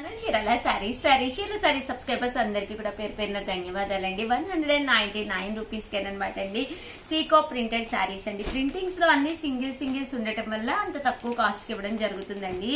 చీరల sorry subscribers అందరికి కూడా పేరు పేరున ధన్యవాదాలండి. 199 రూపీస్ అనమాట అండి. సీకో ప్రింటెడ్ సారీస్ అండి. ప్రింటింగ్స్ లో అన్ని సింగిల్స్ ఉండటం వల్ల అంత తక్కువ కాస్ట్ కి ఇవ్వడం జరుగుతుందండి.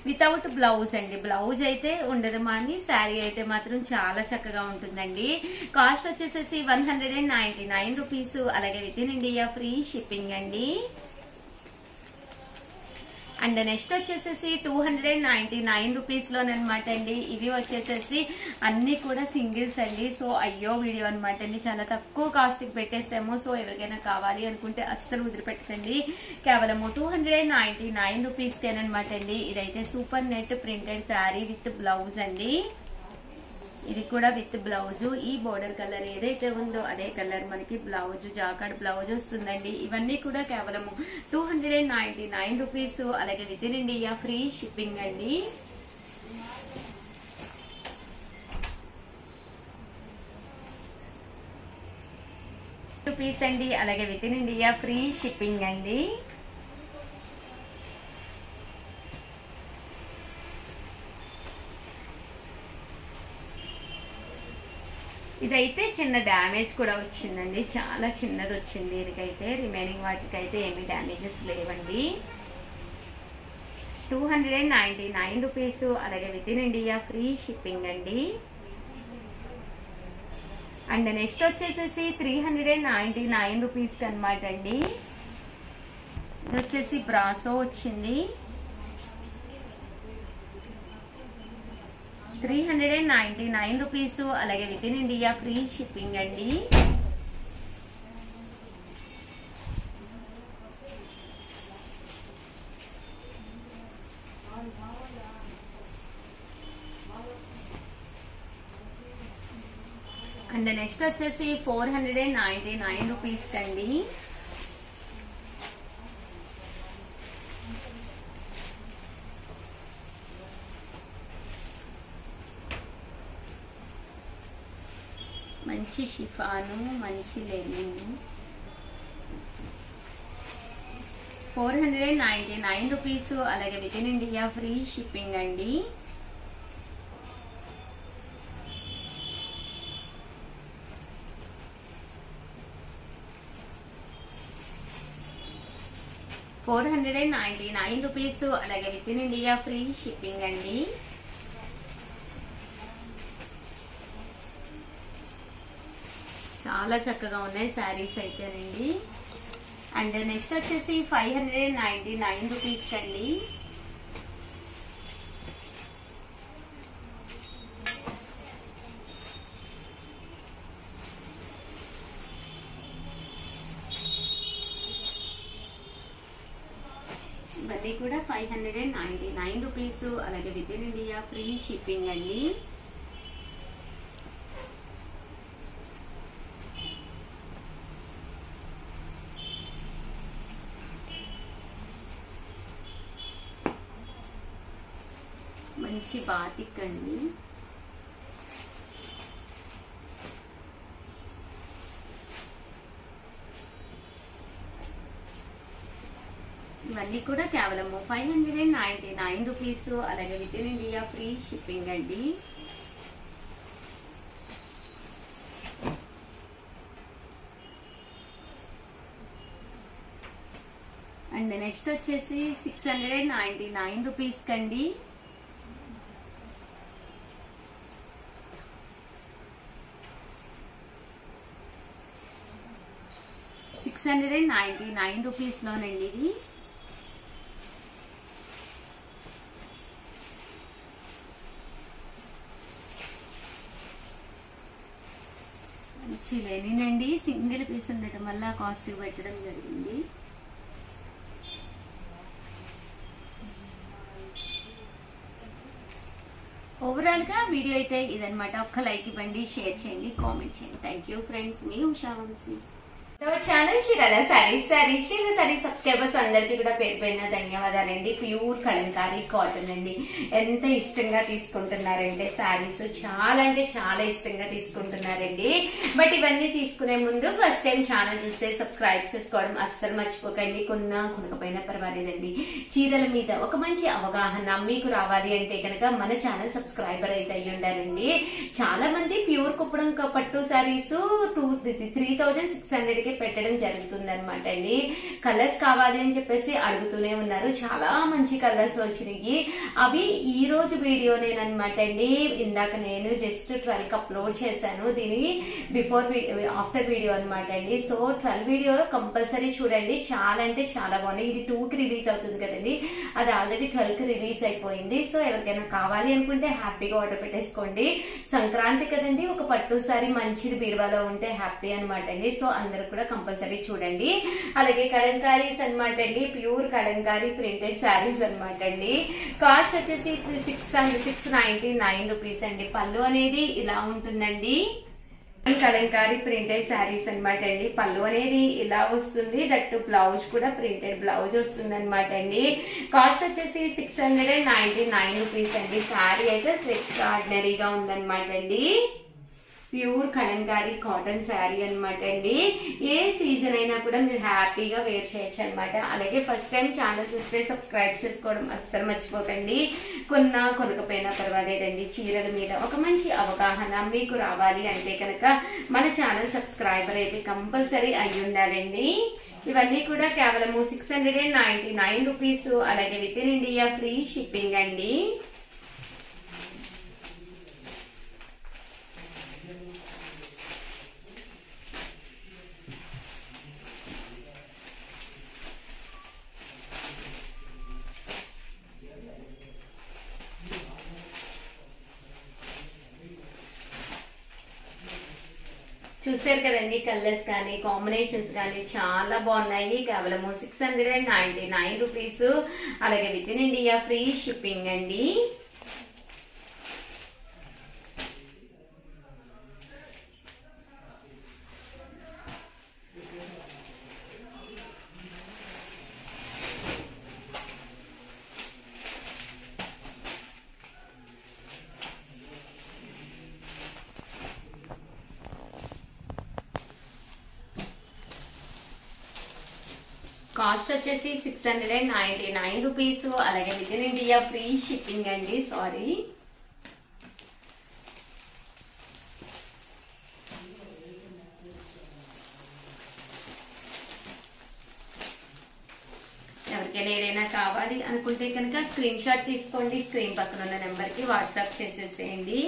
వితౌట్ బ్లౌజ్ అండి. బ్లౌజ్ అయితే ఉండదు, కానీ శారీ అయితే మాత్రం చాలా చక్కగా ఉంటుందండి. కాస్ట్ వచ్చేసేసి 199 రూపీస్. అలాగే with in India free shipping అండి. అండ్ నెక్స్ట్ వచ్చేసేసి 299 రూపీస్ లోనమాట అండి. ఇవి వచ్చేసేసి అన్ని కూడా సింగిల్స్ అండి. సో అయ్యో వీడియో అనమాట అండి, చాలా తక్కువ కాస్ట్ కి పెట్టేసాము. సో ఎవరికైనా కావాలి అనుకుంటే అస్సలు వదిలిపెట్టకండి. కేవలము 299 రూపీస్ కేనమాట అండి. ఇదైతే super net printed sari with blouse అండి. ఇది కూడా విత్ బ్లౌజ్. ఈ బోర్డర్ కలర్ ఏదైతే ఉందో అదే కలర్ మనకి బ్లౌజ్, జాకార్డ్ బ్లౌజ్ వస్తుందండి. ఇవన్నీ కూడా కేవలం 299 రూపీస్. అలాగే with in India free shipping అండి. రూపీస్ అండి. అలాగే with in India free shipping అండి. ఇదైతే చిన్న డ్యామేజ్ కూడా వచ్చిందండి, చాలా చిన్నది వచ్చింది దీనికైతే. రిమైనింగ్ వాటికైతే ఏమి డ్యామేజెస్ లేవండి. 299 రూపీస్. అలాగే with in India free shipping అండి. అండ్ నెక్స్ట్ వచ్చేసేసి 399 రూపీస్ అనమాట అండి. ఇది వచ్చేసి బ్రాసో వచ్చింది. 399 రూపీస్. అలాగే with in India free shipping అండి. అండ్ నెక్స్ట్ వచ్చేసి 499 రూపీస్ కండి. మంచి షిఫాను, మంచి లెనిన్. 499 రూపీస్. అలాగే with in India free shipping అండి. $499 రూపీస్. అలాగే with in India free shipping అండి. చాలా చక్కగా ఉన్నాయి శారీస్ అయితేనండి. అండ్ నెక్స్ట్ వచ్చేసి 599 రూపీస్ కండి. ఇవన్నీ కూడా 599 రూపీస్. అలాగే with in India free shipping అండి. మంచి బాతిక్ అండి. ఇవన్నీ కూడా కేవలం 599 రూపీస్. అలాగే with in India free shipping అండి. అండ్ నెక్స్ట్ వచ్చేసి 699 రూపీస్ కండి. $699 రూపీస్ లోనండి ఇది. మంచి లెనిన్ అండి. సింగిల్ పీస్ ఉండటం వల్ల కాస్ట్ పెట్టడం జరిగింది. ఓవరాల్ గా వీడియో అయితే ఇదనమాట. ఒక్క లైక్ ఇవ్వండి, షేర్ చేయండి, కామెంట్ చేయండి. Thank you friends. మీ ఉషా వంశీ. ఛానల్ చీరాల సారీస్ సబ్స్క్రైబర్స్ అందరికి కూడా పేరు పైన ధన్యవాదాలండి. ప్యూర్ కలంకారీ కాటన్ అండి. ఎంత ఇష్టంగా తీసుకుంటున్నారంటే సారీస్ చాలా అంటే చాలా ఇష్టంగా తీసుకుంటున్నారండి. బట్ ఇవన్నీ తీసుకునే ముందు ఫస్ట్ టైం ఛానల్ చూస్తే సబ్స్క్రైబ్ చేసుకోవడం అస్సలు మర్చిపోకండి. కొనకపోయినా పర్వాలేదండి. చీరల మీద ఒక మంచి అవగాహన మీకు రావాలి అంటే కనుక మన ఛానల్ సబ్స్క్రైబర్ అయితే అయ్యి ఉండాలండి. చాలా మంది ప్యూర్ కుప్పడం పట్టు సారీస్ 3600 పెట్టడం జరుగుతుంది అనమాట అండి. కలర్స్ కావాలి అని చెప్పేసి అడుగుతూనే ఉన్నారు. చాలా మంచి కలర్స్ వచ్చినాయి. అవి ఈ రోజు వీడియోనేనమాట అండి. ఇందాక నేను జస్ట్ 12 అప్లోడ్ చేశాను. దీని ఆఫ్టర్ వీడియో అనమాట అండి. సో 12 వీడియో కంపల్సరీ చూడండి. చాలా అంటే చాలా బాగున్నాయి. ఇది 2కి రిలీజ్ అవుతుంది కదండి. అది ఆల్రెడీ 12కి రిలీజ్ అయిపోయింది. సో ఎవరికైనా కావాలి అనుకుంటే హ్యాపీగా ఆర్డర్ పెట్టేసుకోండి. సంక్రాంతి కదండి. ఒక పట్టు సారీ మంచిది బీరువాలో ఉంటే హ్యాపీ అనమాట అండి. సో అందరూ కూడా కంపల్సరీ చూడండి. అలాగే కలంకారీస్ అనమాట అండి. ప్యూర్ కలంకారీ ప్రింటెడ్ శారీస్ అనమాట అండి. కాస్ట్ వచ్చేసి 699 రూపీస్ అండి. పళ్ళు అనేది ఇలా ఉంటుందండి. కలంకారీ ప్రింటెడ్ శారీస్ అనమాట అండి. పళ్ళు అనేది ఇలా వస్తుంది. దట్టు బ్లౌజ్ కూడా ప్రింటెడ్ బ్లౌజ్ వస్తుంది అనమాట అండి. కాస్ట్ వచ్చేసి 699 రూపీస్ అండి. శారీ అయితే ఎక్స్ట్రాడినరీగా ఉందన్నమాట అండి. ప్యూర్ కలంకారీ కాటన్ శారీ అనమాట అండి. ఏ సీజన్ అయినా కూడా మీరు హ్యాపీగా వేర్ చేయొచ్చు అనమాట. అలాగే ఫస్ట్ టైం ఛానల్ చూస్తే సబ్స్క్రైబ్ చేసుకోవడం అస్సలు మర్చిపోకండి. కొనకపోయినా పర్వాలేదండి. చీరల మీద ఒక మంచి అవగాహన మీకు రావాలి అంటే కనుక మన ఛానల్ సబ్స్క్రైబర్ అయితే కంపల్సరీ అయి ఉండాలండి. ఇవన్నీ కూడా కేవలం 699 రూపీస్. అలాగే with in India free shipping అండి. చూసారు కదండి. కలర్స్ కానీ కాంబినేషన్స్ కానీ చాలా బాగున్నాయి. కేవలం 699 రూపీస్. అలాగే with in India free shipping అండి. కాస్ట్ వచ్చేసి 699 రూపీస్. అలాగే with in India free shipping అండి. సారీ, ఎవరికైనా ఏదైనా కావాలి అనుకుంటే కనుక స్క్రీన్ షాట్ తీసుకోండి. స్క్రీన్ పక్కన ఉన్న నెంబర్ కి వాట్సాప్ చేసేసేయండి.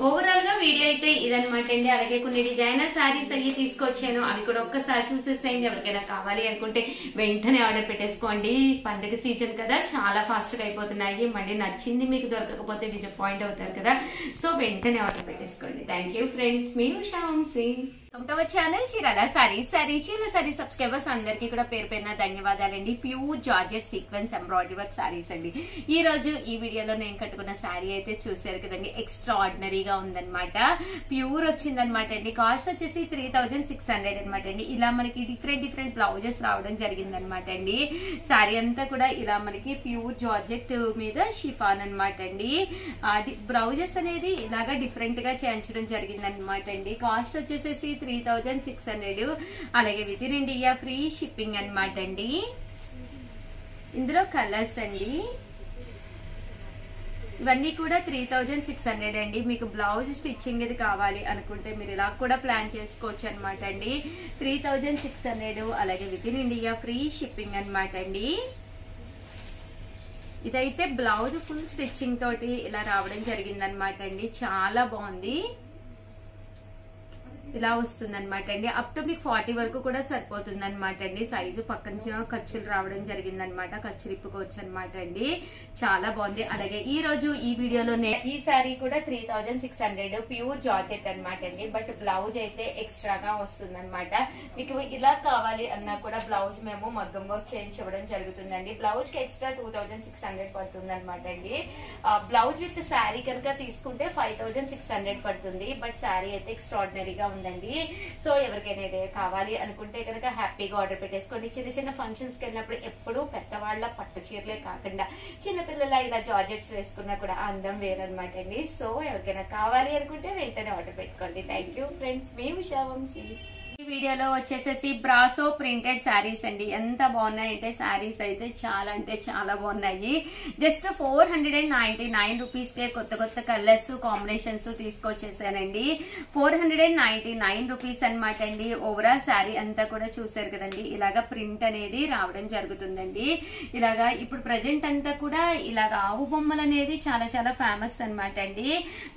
ఓవరాల్ గా వీడియో అయితే ఇదనమాట అండి. అలాగే కొన్ని డిజైనర్ శారీస్ అయ్యి తీసుకొచ్చాను. అవి కూడా ఒక్కసారి చూసేసేయండి. ఎవరికైనా కావాలి అనుకుంటే వెంటనే ఆర్డర్ పెట్టేసుకోండి. పండుగ సీజన్ కదా, చాలా ఫాస్ట్ గా అయిపోతున్నాయి. మళ్ళీ నచ్చింది మీకు దొరకకపోతే డిసప్పాయింట్ అవుతారు కదా. సో వెంటనే ఆర్డర్ పెట్టేసుకోండి. Thank you friends. మీ ఉషా వంశీ. ఛానల్ చీరాల సారీ సబ్స్క్రైబర్స్ అందరికీ కూడా పేరు పేరున ధన్యవాదాలండి. Pure georgette sequence embroidery work saris అండి. ఈ రోజు ఈ వీడియోలో నేను కట్టుకున్న శారీ అయితే చూసారు కదండి. ఎక్స్ట్రా ఆర్డినరీగా ఉందన్నమాట. ప్యూర్ వచ్చిందనమాట అండి. కాస్ట్ వచ్చేసి 3600 అనమాట అండి. ఇలా మనకి డిఫరెంట్ బ్లౌజెస్ రావడం జరిగిందనమాట అండి. శారీ అంతా కూడా ఇలా మనకి ప్యూర్ జార్జెట్ మీద షిఫాన్ అనమాట అండి. బ్లౌజెస్ అనేది ఇలాగా డిఫరెంట్ గా చేయించడం జరిగిందనమాట అండి. కాస్ట్ వచ్చేసేసి 3600. అలాగే with in India free shipping అనమాట అండి. ఇందులో కలర్స్ అండి. ఇవన్నీ కూడా 3600 అండి. మీకు బ్లౌజ్ స్టిచ్చింగ్ ఇది కావాలి అనుకుంటే మీరు ఇలా కూడా ప్లాన్ చేసుకోవచ్చు అనమాట అండి. 3600. అలాగే with in India free shipping అనమాట అండి. ఇదైతే బ్లౌజ్ ఫుల్ స్టిచ్చింగ్ తోటి ఇలా రావడం జరిగిందనమాట అండి. చాలా బాగుంది. ఇలా వస్తుంది అనమాట అండి. అప్ టు మీకు 40 వరకు కూడా సరిపోతుంది అనమాట అండి. సైజు పక్కన ఖర్చులు రావడం జరిగింది అనమాట, ఖర్చులు ఇప్పుకోవచ్చు అనమాట అండి. చాలా బాగుంది. అలాగే ఈ రోజు ఈ వీడియోలోనే ఈ సారీ కూడా 3600 ప్యూర్ జార్జెట్ అనమాట అండి. బట్ బ్లౌజ్ అయితే ఎక్స్ట్రాగా వస్తుంది అనమాట. మీకు ఇలా కావాలి అన్నా కూడా బ్లౌజ్ మేము మగ్గం వర్క్ చేయించడం జరుగుతుందండి. బ్లౌజ్ కి ఎక్స్ట్రా 2600 పడుతుంది అనమాట అండి. బ్లౌజ్ విత్ శారీ కనుక తీసుకుంటే 5600 పడుతుంది. బట్ శారీ అయితే ఎక్స్ట్రాడినరీగా ఉందండి. సో ఎవరికైనా ఇదే కావాలి అనుకుంటే కనుక హ్యాపీగా ఆర్డర్ పెట్టేసుకోండి. చిన్న చిన్న ఫంక్షన్స్ కి వెళ్ళినప్పుడు ఎప్పుడు పెద్దవాళ్ళ పట్టు చీరలే కాకుండా చిన్నపిల్లల ఇలా జార్జెట్స్ వేసుకున్నా కూడా అందం వేరనమాట అండి. సో ఎవరికైనా కావాలి అనుకుంటే వెంటనే ఆర్డర్ పెట్టుకోండి. థ్యాంక్ యూ ఫ్రెండ్స్, మీ ఉషా వంశీ. ఈ వీడియోలో వచ్చేసేసి బ్రాసో ప్రింటెడ్ శారీస్ అండి. ఎంత బాగున్నాయంటే శారీస్ అయితే చాలా అంటే చాలా బాగున్నాయి. జస్ట్ 499 రూపీస్ కే కొత్త కొత్త కలర్స్ కాంబినేషన్స్ తీసుకొచ్చేసానండి. 499 రూపీస్ అనమాట అండి. ఓవరాల్ శారీ అంతా కూడా చూసారు కదండి. ఇలాగా ప్రింట్ అనేది రావడం జరుగుతుందండి. ఇలాగా ఇప్పుడు ప్రజెంట్ అంతా కూడా ఇలాగా ఆవు బొమ్మలు అనేది చాలా చాలా ఫేమస్ అనమాట అండి.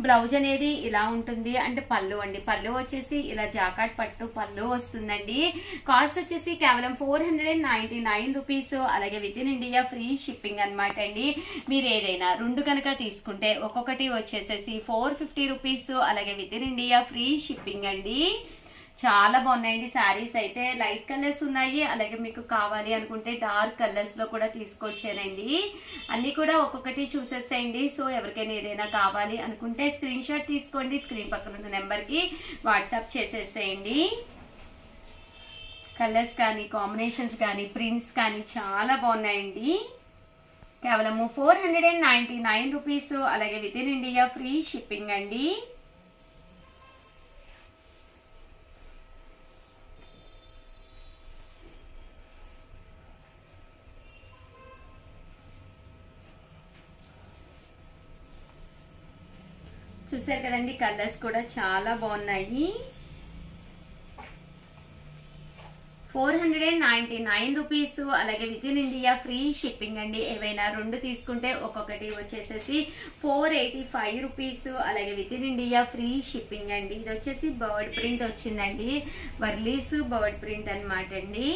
బ్లౌజ్ అనేది ఇలా ఉంటుంది. అంటే పళ్ళు అండి, పళ్ళు వచ్చేసి ఇలా జాకాట్ పట్టు పళ్ళు వస్తుందండి. కాస్ట్ వచ్చేసి కేవలం 499 రూపీస్. అలాగే with in India free shipping అనమాట అండి. మీరు ఏదైనా రెండు కనుక తీసుకుంటే ఒక్కొక్కటి వచ్చేసేసి 450 రూపీస్. అలాగే with in India free shipping అండి. చాలా బాగున్నాయండి శారీస్ అయితే. లైట్ కలర్స్ ఉన్నాయి, అలాగే మీకు కావాలి అనుకుంటే డార్క్ కలర్స్ లో కూడా తీసుకొచ్చానండి. అన్ని కూడా ఒక్కొక్కటి చూసేసేయండి. సో ఎవరికైనా ఏదైనా కావాలి అనుకుంటే స్క్రీన్ షాట్ తీసుకోండి, స్క్రీన్ పక్కన ఉన్న నెంబర్ కి వాట్సాప్ చేసేసేయండి. కలర్స్ కానీ కాంబినేషన్స్ కానీ ప్రింట్స్ కానీ చాలా బాగున్నాయండి. కేవలము 499 రూపీస్. అలాగే with in India free shipping అండి. చూసారు కదండి, కలర్స్ కూడా చాలా బాగున్నాయి. 499 రూపీస్. అలాగే with in India free shipping అండి. ఏవైనా రెండు తీసుకుంటే ఒక్కొక్కటి వచ్చేసేసి 485 రూపీస్. అలాగే with in India free shipping అండి. ఇది వచ్చేసి బర్డ్ ప్రింట్ వచ్చిందండి. వర్లీస్ బర్డ్ ప్రింట్ అనమాట అండి.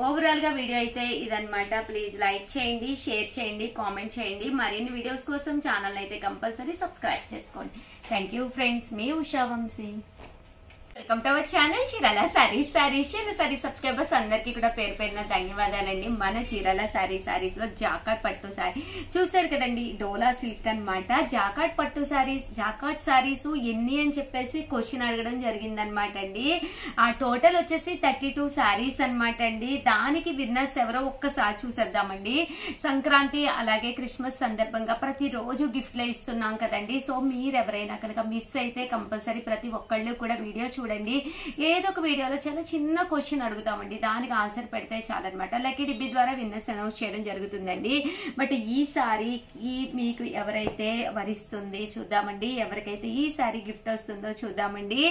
ఓవరాల్ గా వీడియో అయితే ఇదనమాట. ప్లీజ్ లైక్ చేయండి, షేర్ చేయండి, కామెంట్ చేయండి. మరిన్ని వీడియోస్ కోసం ఛానల్ అయితే కంపల్సరీ సబ్స్క్రైబ్ చేసుకోండి. థ్యాంక్ యూ ఫ్రెండ్స్, మీ Usha Vamsi. Welcome to our channel Chirala saris. Sari subscribers అందరికి కూడా పేరు పేరున ధన్యవాదాలండి. మన చీరాల సారీస్ లో జాకాట్ పట్టు సారీ చూసారు కదండి. డోలా సిల్క్ అనమాట. జాకాట్ పట్టు సారీస్, జాకాట్ సారీస్ ఎన్ని అని చెప్పేసి క్వశ్చన్ అడగడం జరిగిందనమాట అండి. ఆ టోటల్ వచ్చేసి 32 సారీస్ అనమాట అండి. దానికి విన్నర్స్ ఎవరో ఒక్కసారి చూసేద్దామండి. సంక్రాంతి అలాగే క్రిస్మస్ సందర్భంగా ప్రతిరోజు గిఫ్ట్లే ఇస్తున్నాం కదండి. సో మీరు ఎవరైనా కనుక మిస్ అయితే కంపల్సరీ ప్రతి ఒక్కళ్ళు కూడా వీడియో చూడండి. ఏదో ఒక వీడియోలో చాలా చిన్న క్వశ్చన్ అడుగుతామండి, దానికి ఆన్సర్ పెడితే చాలన్నమాట. లక్కీ డిబ్బి ద్వారా విన్నర్స్ అనౌన్స్ చేయడం జరుగుతుందండి. బట్ ఈసారి మీకు ఎవరైతే వరిస్తుంది చూద్దామండి. ఎవరికైతే ఈ సారీ గిఫ్ట్ వస్తుందో చూద్దామండి.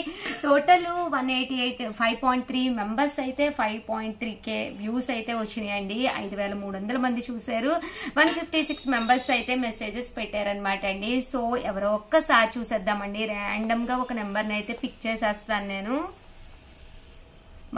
టోటల్ 188 5.3 మెంబర్స్ అయితే 5.3K వ్యూస్ అయితే వచ్చినాయండి. 5300 మంది చూసారు. 156 మెంబర్స్ అయితే మెసేజెస్ పెట్టారనమాట అండి. సో ఎవరో ఒక్కసారి చూసేద్దామండి. ర్యాండమ్ గా ఒక నెంబర్ ని అయితే పిక్ చేసేస్తాను నేను.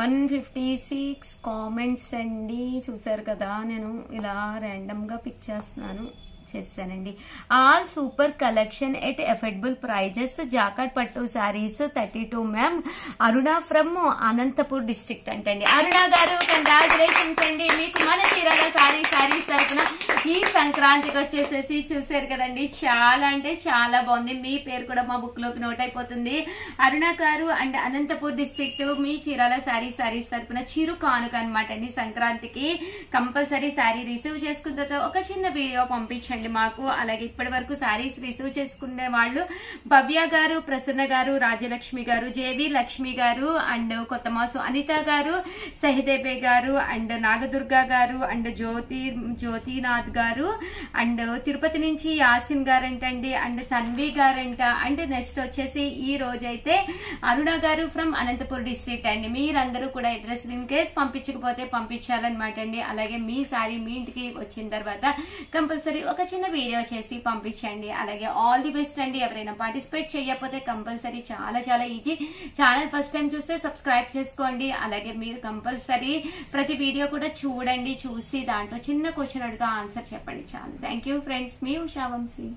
156 కామెంట్స్ అండి. చూసారు కదా, నేను ఇలా ర్యాండమ్ గా పిక్ చేస్తున్నాను. చేస్తానండి. All super collection at affordable prices. Jacquard పట్టు saris 32 ma'am. Aruna from Anantapur district అంటండి. అరుణ గారు కంగ్రాచులేషన్స్ అండి. మీకు మన చీరాల సారీస్ తరఫున ఈ సంక్రాంతికి వచ్చేసేసి చూసారు కదండి, చాలా అంటే చాలా బాగుంది. మీ పేరు కూడా మా బుక్ లోకి నోట్ అయిపోతుంది. అరుణ గారు అండ్ అనంతపూర్ డిస్ట్రిక్ట్ మీ చీరాల సారీస్ తరఫున చిరు కానుక అనమాట అండి. సంక్రాంతికి కంపల్సరీ శారీ రిసీవ్ చేసుకున్న తర్వాత ఒక చిన్న వీడియో పంపించండి మాకు. అలాగే ఇప్పటి వరకు శారీస్ రిసీవ్ చేసుకునే వాళ్ళు భవ్య గారు, ప్రసన్న గారు, రాజలక్ష్మి గారు, జేవి లక్ష్మి గారు అండ్ కొత్తమాసు అనిత గారు, సహిదేబే గారు అండ్ నాగదుర్గ గారు అండ్ జ్యోతినాథ్ గారు అండ్ తిరుపతి నుంచి యాసిన్ గారంటండి అండ్ తన్వి గారంట. అండ్ నెక్స్ట్ వచ్చేసి ఈ రోజైతే అరుణ గారు ఫ్రమ్ అనంతపూర్ డిస్ట్రిక్ట్ అండి. మీరందరూ కూడా అడ్రస్ ఇన్ కేస్ పంపించకపోతే పంపించాలన్నమాట అండి. అలాగే మీ శారీ మీ ఇంటికి వచ్చిన తర్వాత కంపల్సరీ ఒక చిన్న వీడియో చేసి పంపించండి. అలాగే ఆల్ ది బెస్ట్ అండి. ఎవరైనా పార్టిసిపేట్ చేయకపోతే కంపల్సరీ చాలా చాలా ఈజీ. ఛానల్ ఫస్ట్ టైం చూస్తే సబ్స్క్రైబ్ చేసుకోండి. అలాగే మీరు కంపల్సరీ ప్రతి వీడియో కూడా చూడండి. చూసి దాంట్లో చిన్న క్వశ్చన్ అడుగుతా ఆన్సర్ చెప్పండి చాలు. Thank you friends. మీ ఉషా వంశీ.